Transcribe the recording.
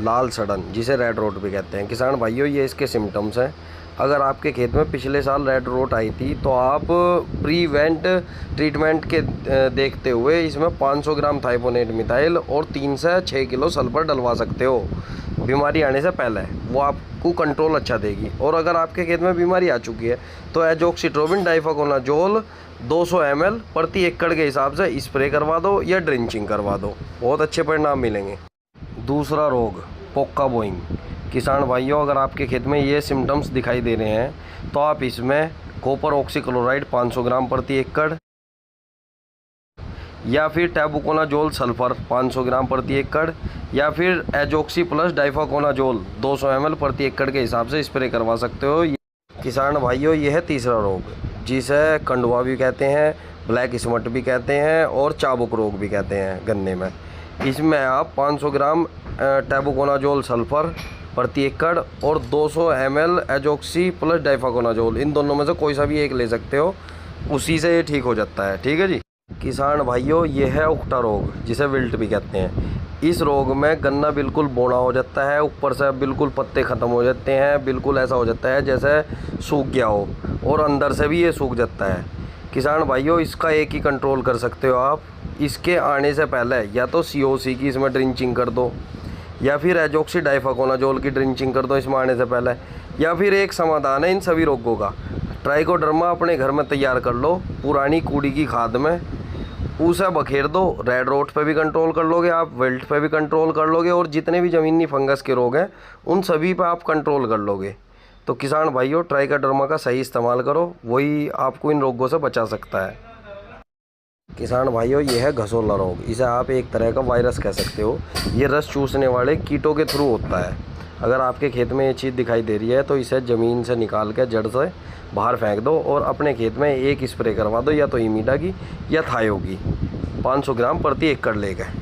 लाल सड़न जिसे red road भी कहते हैं। किसान भाइयों ये इसके सिम्टम्स हैं। अगर आपके खेत में पिछले साल रेड रोट आई थी तो आप प्रीवेंट ट्रीटमेंट के देखते हुए इसमें 500 ग्राम थाइपोनेट मिथाइल और 3 से 6 किलो सल्फर डलवा सकते हो बीमारी आने से पहले। वो आपको कंट्रोल अच्छा देगी। और अगर आपके खेत में बीमारी आ चुकी है तो एजोक्सिट्रोबिन डाइफाकोनाजोल 200 ml प्रति एकड़ के हिसाब से स्प्रे करवा दो या ड्रिंचिंग करवा दो, बहुत अच्छे परिणाम मिलेंगे। दूसरा रोग पोक्का बोइंग। किसान भाइयों अगर आपके खेत में ये सिम्टम्स दिखाई दे रहे हैं तो आप इसमें कॉपर ऑक्सीक्लोराइड 500 ग्राम प्रति एकड़ या फिर टैबुकोनाजोल सल्फर 500 ग्राम प्रति एकड़ या फिर एजोक्सी प्लस डाइफाकोनाजोल 200 ml प्रति एकड़ के हिसाब से स्प्रे करवा सकते हो। किसान भाइयों यह है तीसरा रोग जिसे कंडुआ भी कहते हैं, ब्लैक स्मट भी कहते हैं और चाबुक रोग भी कहते हैं गन्ने में। इसमें आप 500 ग्राम टैबुकोनाजोल सल्फर प्रति एकड़ और 200 ml एजोक्सी प्लस डाइफाकोनाजोल, इन दोनों में से कोई सा भी एक ले सकते हो, उसी से ये ठीक हो जाता है। ठीक है जी। किसान भाइयों ये है उकटा रोग जिसे विल्ट भी कहते हैं। इस रोग में गन्ना बिल्कुल बौना हो जाता है, ऊपर से बिल्कुल पत्ते ख़त्म हो जाते हैं, बिल्कुल ऐसा हो जाता है जैसे सूख गया हो और अंदर से भी ये सूख जाता है। किसान भाइयों इसका एक ही कंट्रोल कर सकते हो आप, इसके आने से पहले या तो COC की इसमें ड्रिंचिंग कर दो या फिर एजोक्सी डाइफाकोनाजोल की ड्रिंचिंग कर दो इसमें आने से पहले, या फिर एक समाधान है इन सभी रोगों का, ट्राइकोडर्मा अपने घर में तैयार कर लो पुरानी कूड़ी की खाद में, उसे बखेर दो। रेड रोट पे भी कंट्रोल कर लोगे आप, विल्ट पे भी कंट्रोल कर लोगे और जितने भी ज़मीनी फंगस के रोग हैं उन सभी पे आप कंट्रोल कर लोगे। तो किसान भाइयों ट्राइकोडर्मा का सही इस्तेमाल करो, वही आपको इन रोगों से बचा सकता है। किसान भाइयों ये है घसोला रोग, इसे आप एक तरह का वायरस कह सकते हो। ये रस चूसने वाले कीटों के थ्रू होता है। अगर आपके खेत में ये चीज़ दिखाई दे रही है तो इसे ज़मीन से निकाल के जड़ से बाहर फेंक दो और अपने खेत में एक स्प्रे करवा दो, या तो इमीडा की या थायो की 500 ग्राम प्रति एकड़ लेकर।